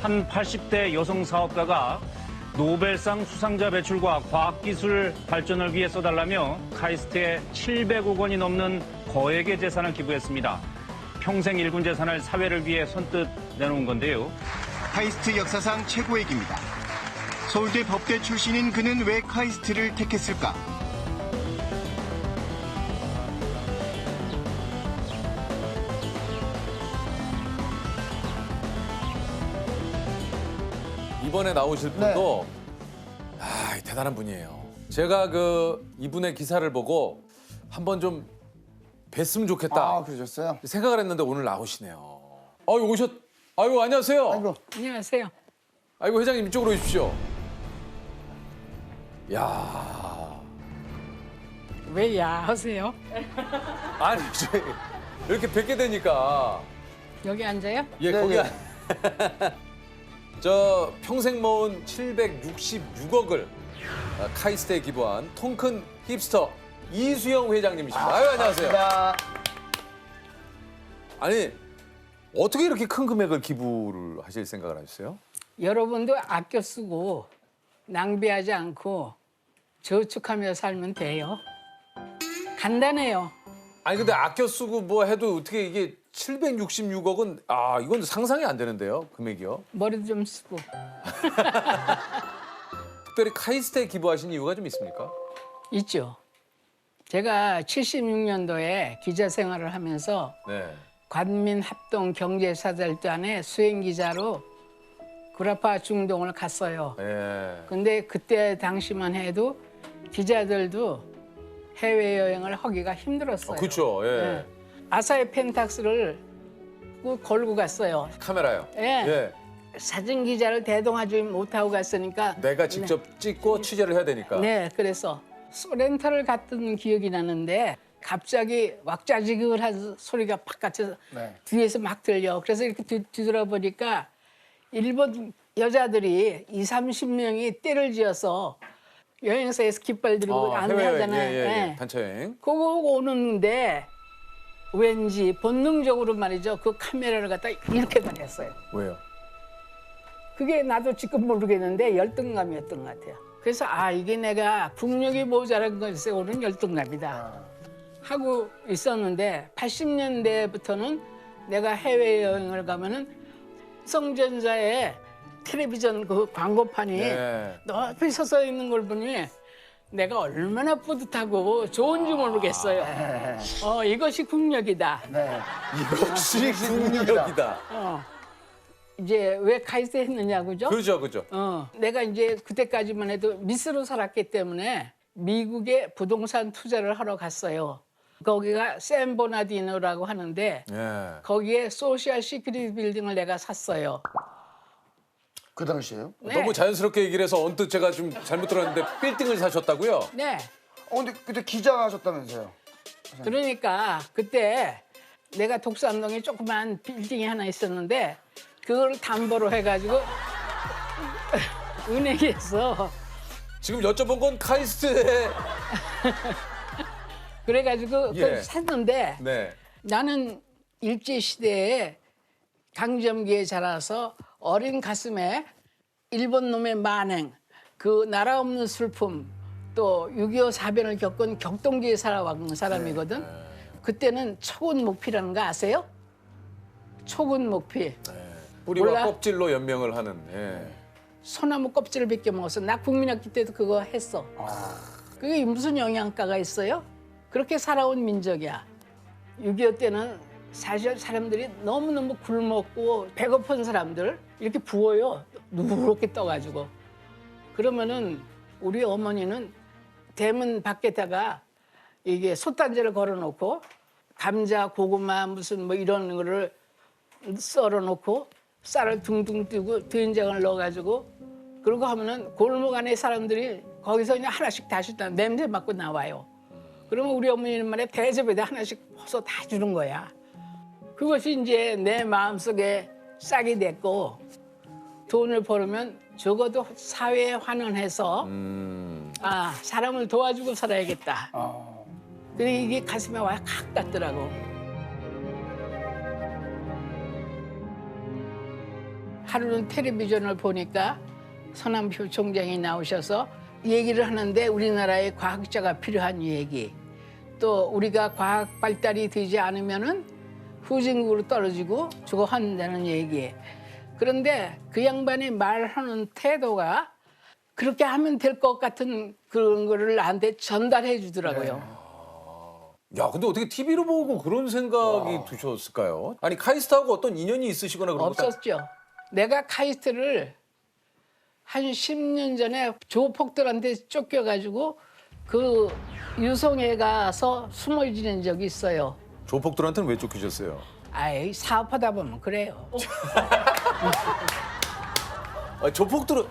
한 80대 여성 사업가가 노벨상 수상자 배출과 과학기술 발전을 위해 써달라며 카이스트에 700억 원이 넘는 거액의 재산을 기부했습니다. 평생 일군 재산을 사회를 위해 선뜻 내놓은 건데요. 카이스트 역사상 최고액입니다. 서울대 법대 출신인 그는 왜 카이스트를 택했을까? 이번에 나오실 분도 대단한 분이에요. 제가 이분의 기사를 보고 한번 좀 뵀으면 좋겠다 아, 그러셨어요? 생각을 했는데 오늘 나오시네요. 아유 안녕하세요. 아이고. 안녕하세요. 아이고 회장님 이쪽으로 오십시오. 야, 왜 야하세요? 아니 이렇게 뵙게 되니까 여기 앉아요? 예 네, 거기 네. 저 평생 모은 766억을 카이스트에 기부한 통 큰 힙스터 이수영 회장님이십니다. 아유 안녕하세요. 자, 아니 어떻게 이렇게 큰 금액을 기부를 하실 생각을 하셨어요? 여러분도 아껴 쓰고 낭비하지 않고 저축하며 살면 돼요. 간단해요. 아니 근데 아껴 쓰고 뭐 해도 어떻게 이게 766억은 이건 상상이 안 되는데요 금액이요. 머리도 좀 쓰고. 특별히 카이스트에 기부하신 이유가 좀 있습니까? 있죠. 제가 76년도에 기자 생활을 하면서 네. 관민합동경제사절단의 수행기자로 구라파 중동을 갔어요. 예. 근데 그때 당시만 해도 기자들도 해외여행을 하기가 힘들었어요. 그렇죠. 예. 네. 아사히 펜탁스를 꼭 걸고 갔어요. 카메라요. 예. 사진 기자를 대동하지 못하고 갔으니까 내가 직접 찍고 취재를 해야 되니까. 네, 그래서 렌터를 갔던 기억이 나는데 갑자기 왁자지근한 소리가 바깥에서 네. 뒤에서 막 들려. 그래서 이렇게 뒤돌아보니까 일본 여자들이 30명이 떼를 지어서 여행사에서 깃발 들고 안내하잖아요. 예. 단체 여행. 그거 오는데 왠지 본능적으로 말이죠. 그 카메라를 갖다 이렇게 다녔어요. 왜요? 그게 나도 지금 모르겠는데 열등감이었던 것 같아요. 그래서 이게 내가 국력이 모자란 것에 오는 열등감이다 하고 있었는데 80년대부터는 내가 해외여행을 가면은 성전자에 텔레비전 그 광고판이 네. 높이 서서 있는 걸 보니 내가 얼마나 뿌듯하고 좋은지 모르겠어요. 이것이 국력이다. 네. 역시 국력이다. 이제 왜 카이스트 했느냐고죠? 그죠. 내가 이제 그때까지만 해도 미스로 살았기 때문에 미국에 부동산 투자를 하러 갔어요. 거기가 샌버나디노라고 하는데 예. 거기에 소셜 시큐리티 빌딩을 내가 샀어요. 그 당시에요? 네. 너무 자연스럽게 얘기를 해서 언뜻 제가 좀 잘못 들었는데 빌딩을 사셨다고요? 네. 근데 그때 기자 하셨다면서요? 그러니까 그때 내가 독산동에 조그만 빌딩이 하나 있었는데 그걸 담보로 해가지고 은행에서 지금 여쭤본 건 카이스트에 그래가지고 예. 그걸 샀는데 네. 나는 일제시대에 강점기에 자라서 어린 가슴에 일본 놈의 만행, 그 나라 없는 슬픔, 또 6.25 사변을 겪은 격동기에 살아온 사람이거든. 그때는 초군목피라는 거 아세요? 초군목피. 뿌리와 몰라? 껍질로 연명을 하는. 예. 소나무 껍질을 벗겨 먹었어. 나 국민학교 때도 그거 했어. 그게 무슨 영양가가 있어요? 그렇게 살아온 민족이야. 6.25 때는 사실 사람들이 너무너무 굶었고 배고픈 사람들 이렇게 부어요. 누렇게 떠가지고. 그러면은 우리 어머니는 대문 밖에다가 이게 솥단지를 걸어놓고 감자, 고구마 무슨 뭐 이런 거를 썰어놓고 쌀을 둥둥 뜨고 된장을 넣어가지고 그러고 하면은 골목 안에 사람들이 거기서 그냥 하나씩 다시 냄새 맡고 나와요. 그러면 우리 어머니는 말에 대접에다 하나씩 퍼서 다 주는 거야. 그것이 이제 내 마음속에 싹이 됐고 돈을 벌으면 적어도 사회에 환원해서 사람을 도와주고 살아야겠다. 근데 이게 가슴에 와 칵 닿더라고. 하루는 텔레비전을 보니까 서남표 총장이 나오셔서 얘기를 하는데 우리나라에 과학자가 필요한 얘기, 또 우리가 과학 발달이 되지 않으면은 후진국으로 떨어지고 죽어간다는 얘기. 그런데 그 양반이 말하는 태도가 그렇게 하면 될 것 같은 그런 거를 나한테 전달해 주더라고요. 야, 근데 어떻게 TV로 보고 그런 생각이 드셨을까요? 아니, 카이스트하고 어떤 인연이 있으시거나 그런 거 없었죠. 내가 카이스트를 한 10년 전에 조폭들한테 쫓겨가지고 그 유성에 가서 숨어 지낸 적이 있어요. 조폭들한테는 왜 쫓기셨어요? 아이, 사업하다 보면 그래요. 아, 조폭들은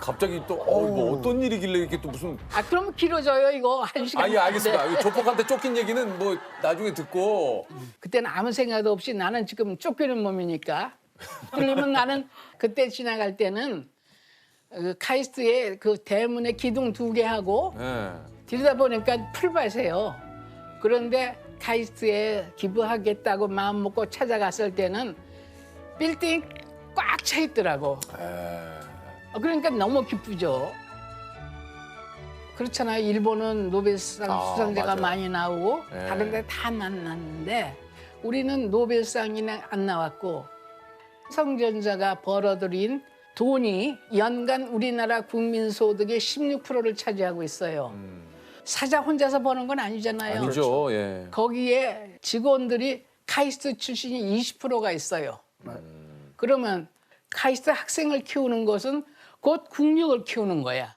갑자기 또 뭐 어떤 일이길래 이렇게 또 무슨 아, 그럼 길어져요, 이거. 한 시간. 아니 알겠습니다. 네. 이 조폭한테 쫓긴 얘기는 뭐 나중에 듣고 그때는 아무 생각도 없이 나는 지금 쫓기는 몸이니까. 그러면 나는 그때 지나갈 때는 그 카이스트에 그 대문에 기둥 2개 하고 예. 들여다보니까 풀밭이에요. 그런데 카이스트에 기부하겠다고 마음 먹고 찾아갔을 때는 빌딩이 꽉 차 있더라고. 그러니까 너무 기쁘죠. 그렇잖아요. 일본은 노벨상 수상자가 맞아요. 많이 나오고 네. 다른 데 다 만났는데 우리는 노벨상이 안 나왔고 삼성전자가 벌어들인 돈이 연간 우리나라 국민 소득의 16%를 차지하고 있어요. 사자 혼자서 버는 건 아니잖아요. 아니죠. 예. 거기에 직원들이 카이스트 출신이 20%가 있어요. 그러면 카이스트 학생을 키우는 것은 곧 국력을 키우는 거야.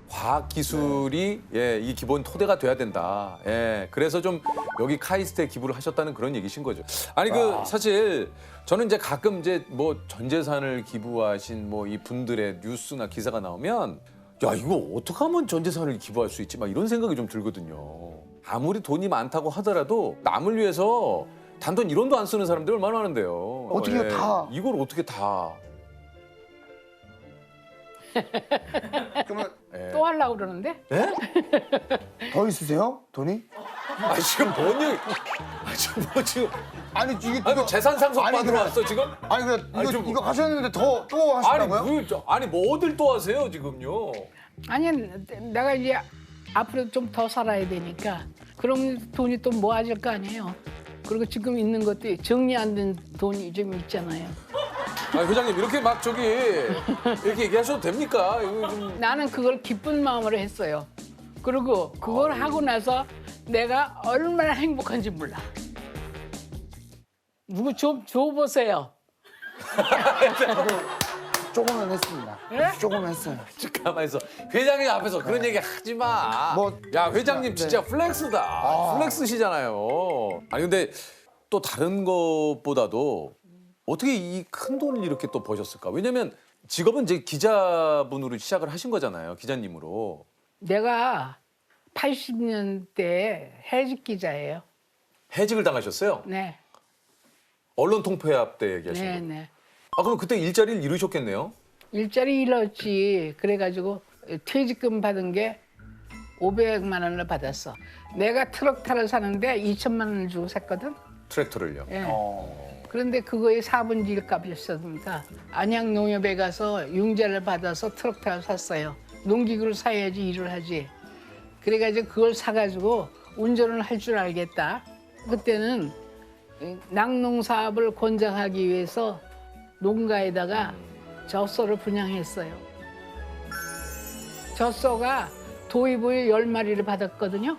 과학 기술이 예, 이 기본 토대가 돼야 된다. 예. 그래서 좀 여기 카이스트에 기부를 하셨다는 그런 얘기신 거죠. 아니 그 사실 저는 이제 가끔 이제 뭐 전 재산을 기부하신 뭐 이 분들의 뉴스나 기사가 나오면 야, 이거 어떻게 하면 전 재산을 기부할 수 있지? 막 이런 생각이 좀 들거든요. 아무리 돈이 많다고 하더라도 남을 위해서 단돈 1원도 안 쓰는 사람들이 얼마나 많은데요. 어떻게 다. 이걸 어떻게 다. 그러면 또 하려고 그러는데? 예? 더 있으세요? 돈이? 아, 지금 뭔 얘기. 아, 지금 뭐 지금. 아니 이게 아니, 뭐 재산 상속 아니, 받으러 그래. 왔어, 지금? 아니 그 이거 아니, 좀- 이거 하셨는데 또 아니, 하신다고요? 아니, 뭐 어딜 또 하세요, 지금요? 아니, 내가 이제 앞으로 좀 더 살아야 되니까 그럼 돈이 또 모아질 거 아니에요. 그리고 지금 있는 것도 정리 안 된 돈이 좀 있잖아요. 아니, 회장님, 이렇게 막 저기, 이렇게 얘기하셔도 됩니까? 이거 좀. 나는 그걸 기쁜 마음으로 했어요. 그리고 그걸 하고 나서 내가 얼마나 행복한지 몰라. 누구 줘보세요. 조금은 했습니다. 예? 조금은 했어요. 가만히 있어. 회장님 앞에서 그런 얘기 하지 마. 뭐- 야, 회장님 네. 진짜 플렉스다. 플렉스시잖아요. 아니, 근데 또 다른 것보다도 어떻게 이 큰 돈을 이렇게 또 버셨을까? 왜냐면 직업은 이제 기자분으로 시작을 하신 거잖아요. 기자님으로. 내가 80년대 해직 기자예요. 해직을 당하셨어요? 네, 언론 통폐합 때 얘기하신 네, 거. 네. 아, 그럼 그때 일자리를 잃으셨겠네요? 일자리 잃었지. 그래가지고 퇴직금 받은 게 500만 원을 받았어. 내가 트럭타를 사는데 2천만 원을 주고 샀거든. 트랙터를요. 예. 그런데 그거의 4분의 1 값이었으니까 안양 농협에 가서 융자를 받아서 트럭타를 샀어요. 농기구를 사야지 일을 하지. 그래가지고 그걸 사가지고 운전을 할 줄 알겠다. 그때는 낙농 사업을 권장하기 위해서 농가에다가 젖소를 분양했어요. 젖소가 도입을 10마리를 받았거든요.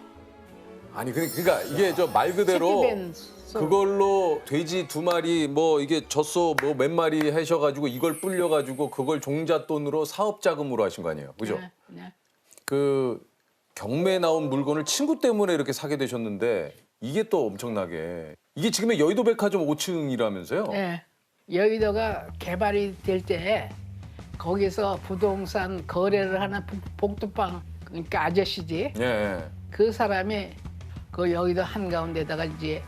아니, 그러니까 이게 저 말 그대로 새끼 소. 그걸로 돼지 2마리 뭐 이게 젖소 뭐 몇 마리 하셔가지고 이걸 불려가지고 그걸 종잣돈으로 사업 자금으로 하신 거 아니에요, 그죠? 네, 네. 그 경매에 나온 물건을 친구 때문에 이렇게 사게 되셨는데 이게 또 엄청나게 이게 지금의 여의도 백화점 5층이라면서요? 네. 여의도가 개발이 될 때 거기서 부동산 거래를 하는 복두방 그러니까 아저씨지. 예. 그 사람이 그 여의도 한가운데다가 이제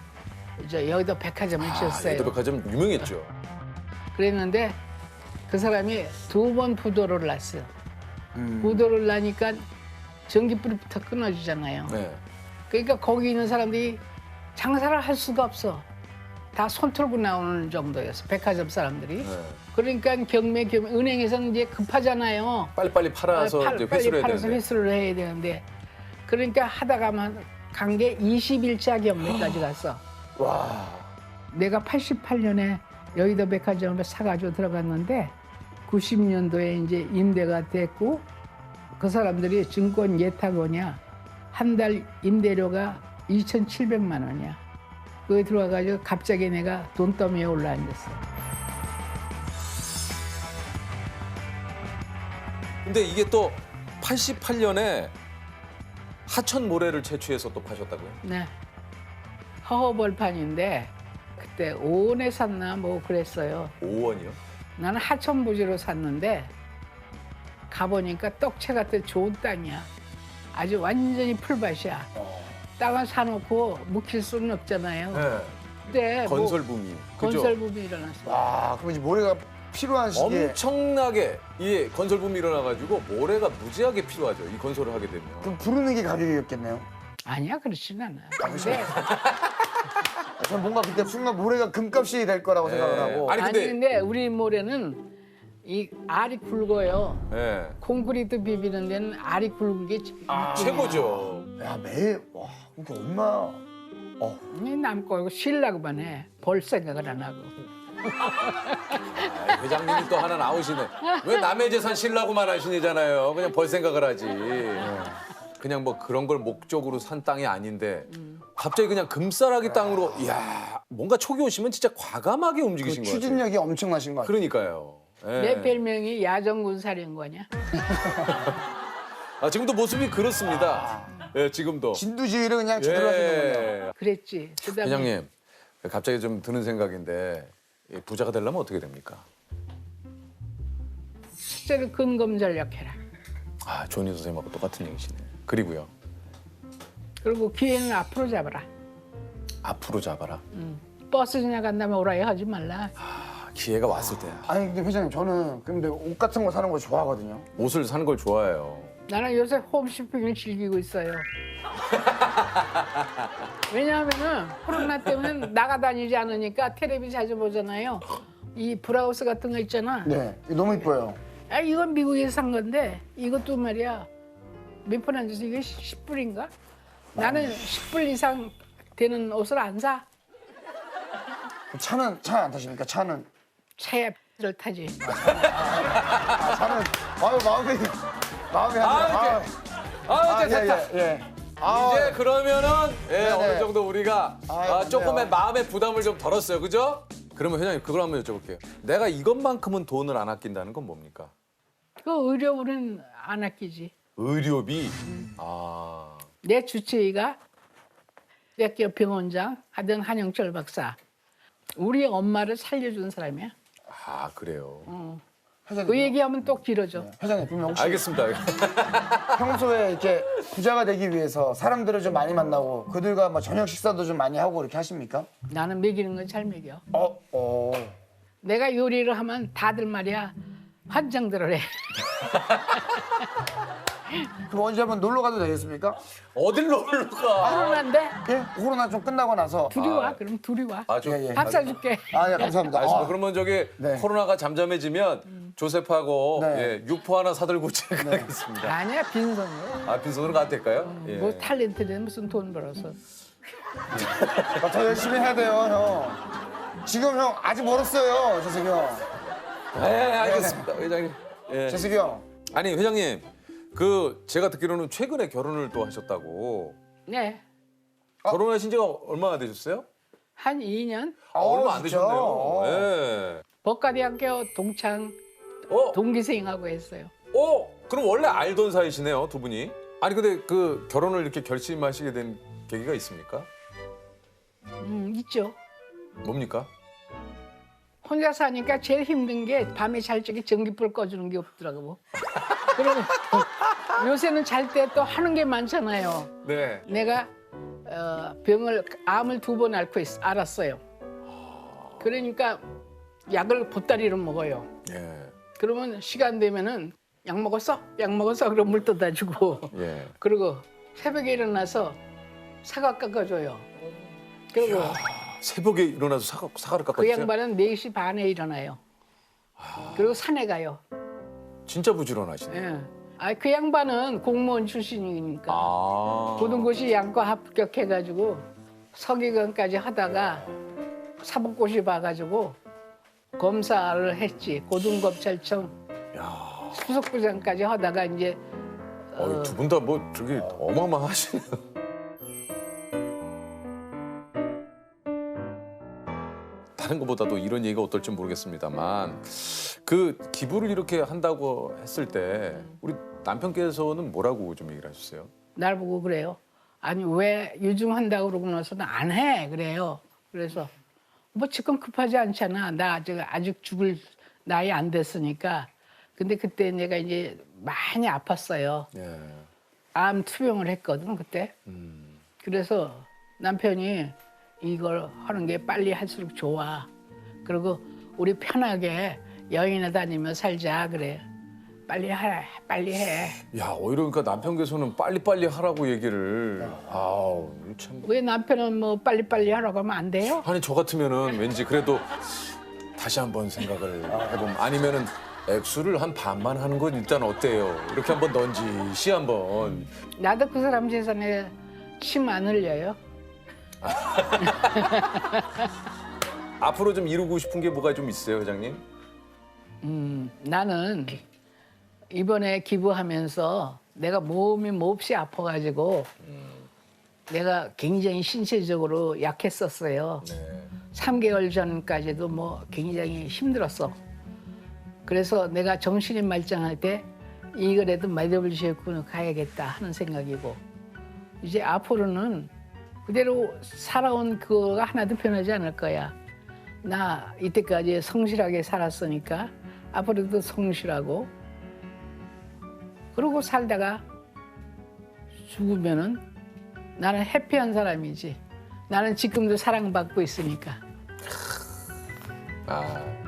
저 여의도 백화점을 지었어요. 여의도 백화점 유명했죠. 그랬는데 그 사람이 2번 부도를 났어요. 부도를 나니까 전기불부터 끊어지잖아요. 네. 그러니까 거기 있는 사람들이 장사를 할 수가 없어. 다 손 털고 나오는 정도였어. 백화점 사람들이. 네. 그러니까 은행에서는 이제 급하잖아요. 빨리빨리 팔아서 이제 빨리 회수를 해야 팔아서 되는데. 회수를 해야 되는데 그러니까 하다가만 간 게 20일차 경매까지 갔어. 와. 내가 88년에 여의도 백화점을 사가지고 들어갔는데 90년도에 이제 임대가 됐고 그 사람들이 증권 예탁원이야. 한 달 임대료가 2,700만 원이야. 그거 들어와가지고 갑자기 내가 돈더미에 올라앉았어. 근데 이게 또 88년에 하천 모래를 채취해서 또 파셨다고요? 네. 허허벌판인데 그때 5원에 샀나 뭐 그랬어요. 5원이요? 나는 하천 부지로 샀는데 가보니까 떡채 같은 좋은 땅이야. 아주 완전히 풀밭이야. 땅을 사놓고 묵힐 수는 없잖아요. 네. 그때 뭐 건설붐이. 그죠? 건설붐이 일어났어. 와, 그럼 이제 모래가 필요한 시기에 엄청나게 이 건설붐이 일어나가지고 모래가 무지하게 필요하죠. 이 건설을 하게 되면. 그럼 부르는 게 가격이었겠네요. 아니야 그렇진 않아. 근데 저는 뭔가 그때 순간 모래가 금값이 될 거라고 생각을 하고. 아니, 아니 근데- 근데 우리 모래는 이 알이 굵어요. 네. 콘크리트 비비는 데는 알이 굵은 게 최고죠. 야, 매일 와, 그게 얼마? 남 거고 쉬려고만 해. 벌 생각을 안 하고. 아, 회장님이 또 하나 나오시네. 왜 남의 재산 실라고만 하시잖아요. 그냥 벌 생각을 하지. 그냥 뭐 그런 걸 목적으로 산 땅이 아닌데 갑자기 그냥 금싸라기 땅으로 이야 뭔가 촉이 오시면 진짜 과감하게 그 움직이신 것 같아요. 추진력이 엄청나신 것 같아요. 그러니까요. 예. 내 별명이 야전군 사령관이야. 아, 지금도 모습이 그렇습니다. 예, 지금도. 진두지휘를 그냥 제대로 하시는군요. 예. 그랬지. 그다음에 회장님, 갑자기 좀 드는 생각인데 이 부자가 되려면 어떻게 됩니까? 실제로 근검 전략해라. 아, 조은희 선생님하고 똑같은 얘기시네. 그리고요. 그리고 기회는 앞으로 잡아라. 앞으로 잡아라. 버스 지나간다면 오라이 하지 말라. 아, 기회가 왔을 때야. 아니 근데 회장님 저는 근데 옷 같은 거 사는 거 좋아하거든요. 옷을 사는 걸 좋아해요. 나는 요새 홈쇼핑을 즐기고 있어요. 왜냐하면은 코로나 때문에 나가다니지 않으니까 텔레비 자주 보잖아요. 이 브라우스 같은 거 있잖아. 네, 이거 너무 이뻐요. 아, 이건 미국에서 산 건데 이것도 말이야. 몇 푼 안 줘서 이게 10불인가? 나는 10불 이상 되는 옷을 안 사. 차는 차 안 타십니까? 차는 차에 를 타지. 차는 아유 마음이 안 이렇게. 아, 이제 됐다. 예. 이제 그러면은 예, 네네. 어느 정도 우리가 아유, 조금의 좋네요. 마음의 부담을 좀 덜었어요. 그죠? 그러면 회장님 그걸 한번 여쭤볼게요. 내가 이것만큼은 돈을 안 아낀다는 건 뭡니까? 그 의료비는 안 아끼지. 의료비. 아. 내 주치의가 대학교 병원장 하던 한영철 박사. 우리 엄마를 살려준 사람이야. 아, 그래요. 회장님, 그 얘기하면 또 길어져. 회장님 그러면 혹시 알겠습니다. 평소에 이렇게 부자가 되기 위해서 사람들을 좀 많이 만나고 그들과 뭐 저녁 식사도 좀 많이 하고 이렇게 하십니까? 나는 먹이는 건 잘 먹여. 어. 내가 요리를 하면 다들 말이야 환장들을 해. 그럼 언제 한번 놀러 가도 되겠습니까? 어딜 놀러 가? 코로나인데 예? 코로나 좀 끝나고 나서. 둘이 와. 그럼 둘이 와. 아, 좀. 예, 예. 밥 사줄게. 아, 예, 감사합니다. 알겠습니다. 그러면 저기 네. 코로나가 잠잠해지면 조셉하고 네. 예, 육포 하나 사들고 제가 가겠습니다. 아니야 빈손으로. 아, 빈손으로 가도 될까요? 예. 뭐 탤런트는 무슨 돈 벌어서. 더 열심히 해야 돼요, 형. 지금 형 아직 멀었어요, 재석이 형. 네, 알겠습니다. 회장님. 예. 재석이 형. 아니, 회장님. 그 제가 듣기로는 최근에 결혼을 또 하셨다고. 네. 결혼하신 지가 얼마나 되셨어요? 한 2년 얼마 안 진짜? 되셨네요. 예. 법과대학교 동창 어? 동기생하고 했어요. 그럼 원래 알던 사이시네요, 두 분이. 아니 근데 그 결혼을 이렇게 결심하시게 된 계기가 있습니까? 있죠. 뭡니까? 혼자 사니까 제일 힘든 게 밤에 잘 적에 전기불 꺼주는 게 없더라고. 그리고 요새는 잘 때 또 하는 게 많잖아요. 네. 내가 암을 2번 알았어요. 그러니까 약을 보따리로 먹어요. 예. 그러면 시간 되면은 약 먹었어? 약 먹었어? 그럼 물 떠다 주고. 예. 그리고 새벽에 일어나서 사과 깎아줘요. 그리고 새벽에 일어나서 사과를 그 깎았어요? 양반은 4시 반에 일어나요. 그리고 산에 가요. 진짜 부지런하시네. 예. 그 양반은 공무원 출신이니까 아. 고등고시 양과 합격해가지고 서기관까지 하다가 사법고시 봐가지고 검사를 했지. 고등검찰청 야. 수석부장까지 하다가 이제 두 분 다 뭐 저기 어마어마하시네요. 다른 것보다도 이런 얘기가 어떨지 모르겠습니다만 그 기부를 이렇게 한다고 했을 때 우리 남편께서는 뭐라고 좀 얘기를 하셨어요? 날 보고 그래요. 아니 왜 유증한다고 그러고 나서는 안 해 그래요. 그래서 뭐 지금 급하지 않잖아. 나 아직 죽을 나이 안 됐으니까. 근데 그때 내가 이제 많이 아팠어요. 예. 암 투병을 했거든 그때. 그래서 남편이 이걸 하는 게 빨리 할수록 좋아. 그리고 우리 편하게 여행이나 다니며 살자 그래. 빨리 해, 빨리 해. 야, 오히려 그러니까 남편께서는 빨리빨리 하라고 얘기를. 아우, 참. 왜 남편은 뭐 빨리빨리 하라고 하면 안 돼요? 아니, 저 같으면은 왠지 그래도 다시 한번 생각을 해보면 아니면은 액수를 한 반만 하는 건 일단 어때요? 이렇게 한번 넌지시 한번. 나도 그 사람 재산에 침 안 흘려요. 앞으로 좀 이루고 싶은 게 뭐가 좀 있어요, 회장님? 나는 이번에 기부하면서 내가 몸이 몹시 아파가지고 내가 굉장히 신체적으로 약했었어요. 네. 3개월 전까지도 뭐 굉장히 힘들었어. 그래서 내가 정신이 말짱할 때 이거라도 마이더블지에군 가야겠다 하는 생각이고 이제 앞으로는 그대로 살아온 그거가 하나도 변하지 않을 거야. 나 이때까지 성실하게 살았으니까 앞으로도 성실하고 그러고 살다가 죽으면은 나는 해피한 사람이지. 나는 지금도 사랑받고 있으니까. 아.